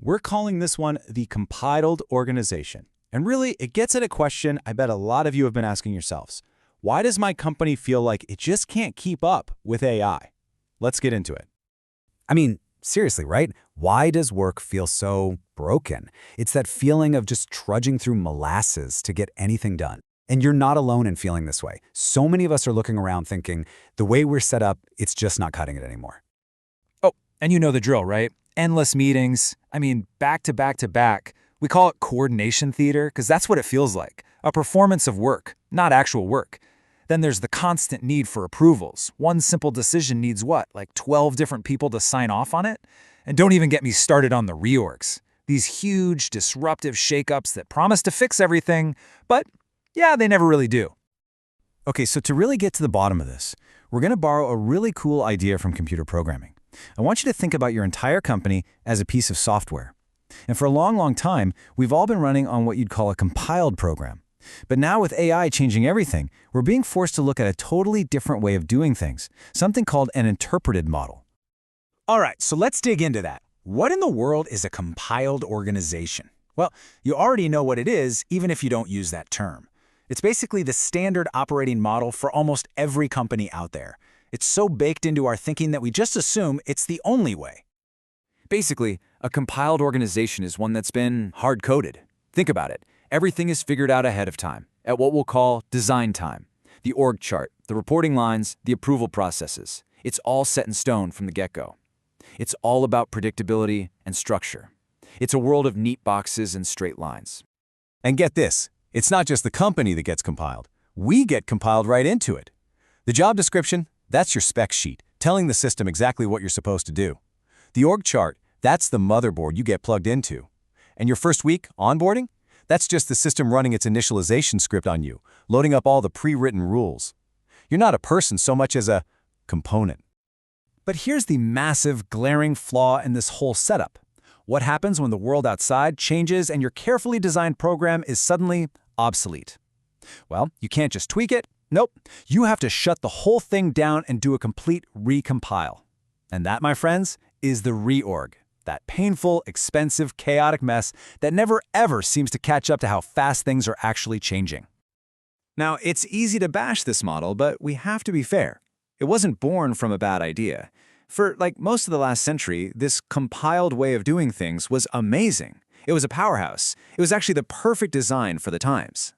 We're calling this one the compiled organization. And really, it gets at a question I bet a lot of you have been asking yourselves. Why does my company feel like it just can't keep up with AI? Let's get into it. I mean, seriously, right? Why does work feel so broken? It's that feeling of just trudging through molasses to get anything done. And you're not alone in feeling this way. So many of us are looking around thinking, the way we're set up, it's just not cutting it anymore. Oh, and you know the drill, right? Endless meetings. Back to back to back. We call it coordination theater because that's what it feels like. A performance of work, not actual work. Then there's the constant need for approvals. One simple decision needs what, like 12 different people to sign off on it? And don't even get me started on the reorgs. These huge, disruptive shakeups that promise to fix everything, but yeah, they never really do. Okay, so to really get to the bottom of this, we're going to borrow a really cool idea from computer programming. I want you to think about your entire company as a piece of software. And for a long, long time, we've all been running on what you'd call a compiled program. But now with AI changing everything, we're being forced to look at a totally different way of doing things, something called an interpreted model. All right, so let's dig into that. What in the world is a compiled organization? Well, you already know what it is, even if you don't use that term. It's basically the standard operating model for almost every company out there. It's so baked into our thinking that we just assume it's the only way. Basically, a compiled organization is one that's been hard-coded. Think about it. Everything is figured out ahead of time, at what we'll call design time. The org chart, the reporting lines, the approval processes. It's all set in stone from the get-go. It's all about predictability and structure. It's a world of neat boxes and straight lines. And get this, it's not just the company that gets compiled. We get compiled right into it. The job description, that's your spec sheet, telling the system exactly what you're supposed to do. The org chart, that's the motherboard you get plugged into. And your first week, onboarding, that's just the system running its initialization script on you, loading up all the pre-written rules. You're not a person so much as a component. But here's the massive, glaring flaw in this whole setup. What happens when the world outside changes and your carefully designed program is suddenly obsolete? Well, you can't just tweak it. Nope. You have to shut the whole thing down and do a complete recompile. And that, my friends, is the reorg. That painful, expensive, chaotic mess that never ever seems to catch up to how fast things are actually changing. Now, it's easy to bash this model, but we have to be fair. It wasn't born from a bad idea. For most of the last century, this compiled way of doing things was amazing. It was a powerhouse. It was actually the perfect design for the times.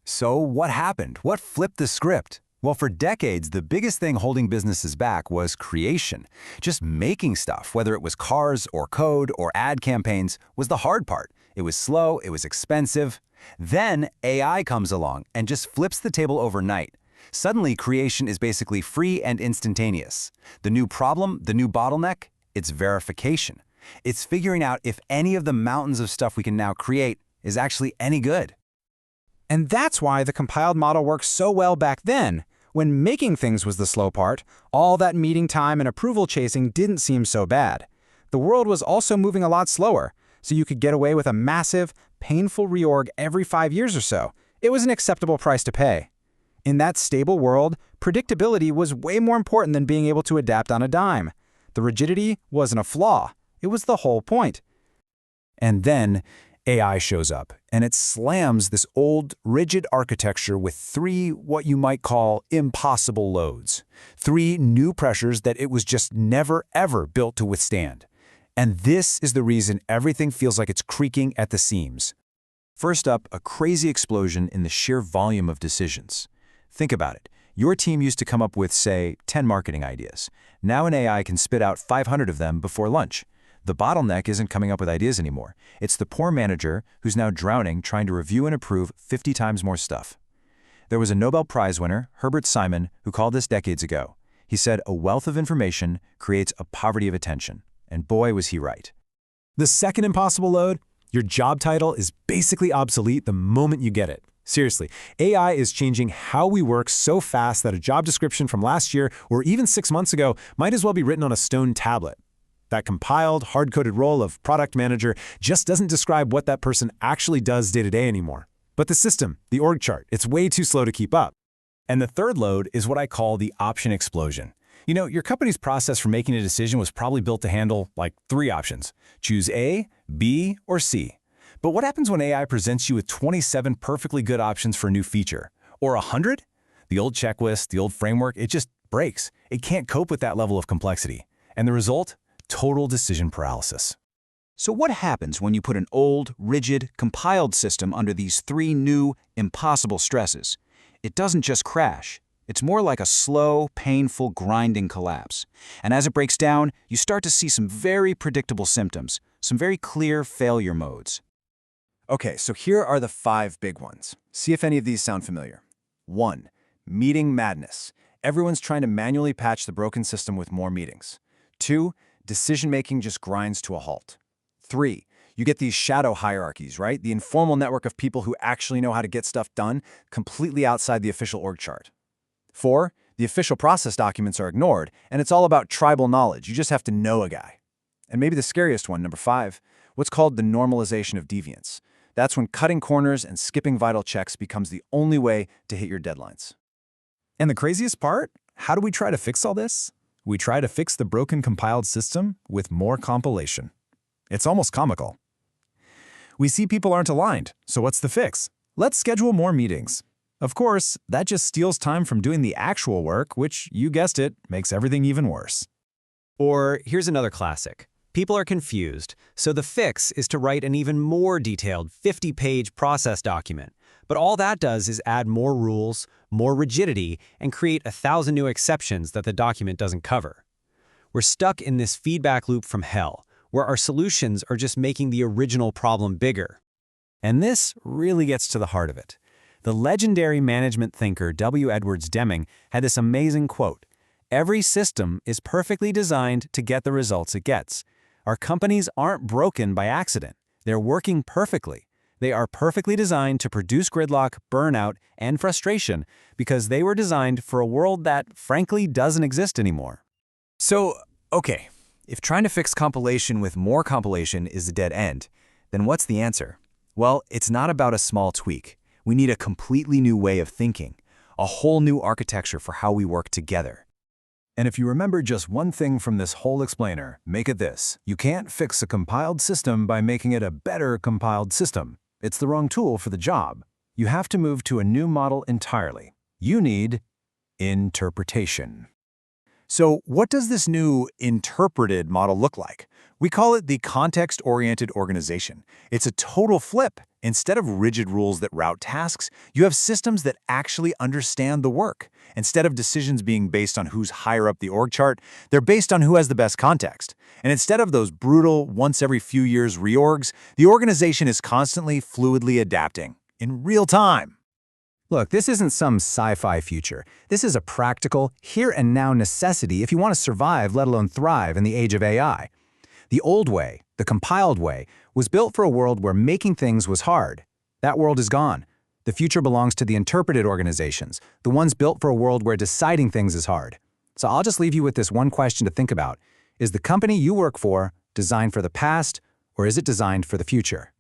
So what happened? What flipped the script? Well, for decades, the biggest thing holding businesses back was creation. Just making stuff, whether it was cars or code or ad campaigns, was the hard part. It was slow, it was expensive. Then AI comes along and just flips the table overnight. Suddenly, creation is basically free and instantaneous. The new problem, the new bottleneck, it's verification. It's figuring out if any of the mountains of stuff we can now create is actually any good. And that's why the compiled model worked so well back then. When making things was the slow part, all that meeting time and approval chasing didn't seem so bad. The world was also moving a lot slower, so you could get away with a massive, painful reorg every 5 years or so. It was an acceptable price to pay. In that stable world, predictability was way more important than being able to adapt on a dime. The rigidity wasn't a flaw. It was the whole point. And then AI shows up, and it slams this old, rigid architecture with 3 what you might call impossible loads. 3 new pressures that it was just never, ever built to withstand. And this is the reason everything feels like it's creaking at the seams. First up, a crazy explosion in the sheer volume of decisions. Think about it. Your team used to come up with, say, 10 marketing ideas. Now an AI can spit out 500 of them before lunch. The bottleneck isn't coming up with ideas anymore. It's the poor manager who's now drowning trying to review and approve 50 times more stuff. There was a Nobel Prize winner, Herbert Simon, who called this decades ago. He said, "A wealth of information creates a poverty of attention." And boy, was he right. The second impossible load, your job title is basically obsolete the moment you get it. Seriously, AI is changing how we work so fast that a job description from last year or even 6 months ago might as well be written on a stone tablet. That compiled, hard-coded role of product manager just doesn't describe what that person actually does day to day anymore. But the system, the org chart, it's way too slow to keep up. And the third load is what I call the option explosion. You know, your company's process for making a decision was probably built to handle, like, 3 options. Choose A, B, or C. But what happens when AI presents you with 27 perfectly good options for a new feature? Or 100? The old checklist, the old framework, it just breaks. It can't cope with that level of complexity. And the result? Total decision paralysis. So what happens when you put an old, rigid, compiled system under these 3 new, impossible stresses? It doesn't just crash. It's more like a slow, painful, grinding collapse. And as it breaks down, you start to see some very predictable symptoms, some very clear failure modes. Okay, so here are the 5 big ones. See if any of these sound familiar. 1. Meeting madness. Everyone's trying to manually patch the broken system with more meetings. 2. Decision-making just grinds to a halt. 3. You get these shadow hierarchies, right? The informal network of people who actually know how to get stuff done, completely outside the official org chart. 4. The official process documents are ignored, and it's all about tribal knowledge. You just have to know a guy. And maybe the scariest one, number 5, what's called the normalization of deviance. That's when cutting corners and skipping vital checks becomes the only way to hit your deadlines. And the craziest part? How do we try to fix all this? We try to fix the broken compiled system with more compilation. It's almost comical. We see people aren't aligned, so what's the fix? Let's schedule more meetings. Of course, that just steals time from doing the actual work, which, you guessed it, makes everything even worse. Or here's another classic. People are confused, so the fix is to write an even more detailed 50-page process document. But all that does is add more rules, more rigidity, and create 1,000 new exceptions that the document doesn't cover. We're stuck in this feedback loop from hell, where our solutions are just making the original problem bigger. And this really gets to the heart of it. The legendary management thinker W. Edwards Deming had this amazing quote: "Every system is perfectly designed to get the results it gets. Our companies aren't broken by accident. They're working perfectly. They are perfectly designed to produce gridlock, burnout, and frustration because they were designed for a world that, frankly, doesn't exist anymore." So, okay, if trying to fix compilation with more compilation is a dead end, then what's the answer? Well, it's not about a small tweak. We need a completely new way of thinking, a whole new architecture for how we work together. And if you remember just one thing from this whole explainer, make it this: you can't fix a compiled system by making it a better compiled system. It's the wrong tool for the job. You have to move to a new model entirely. You need interpretation. So what does this new interpreted model look like? We call it the context-oriented organization. It's a total flip. Instead of rigid rules that route tasks, you have systems that actually understand the work. Instead of decisions being based on who's higher up the org chart, they're based on who has the best context. And instead of those brutal, once every few years reorgs, the organization is constantly fluidly adapting, in real time. Look, this isn't some sci-fi future. This is a practical, here-and-now necessity if you want to survive, let alone thrive, in the age of AI. The old way, the compiled way, was built for a world where making things was hard. That world is gone. The future belongs to the interpreted organizations, the ones built for a world where deciding things is hard. So I'll just leave you with this one question to think about. Is the company you work for designed for the past, or is it designed for the future?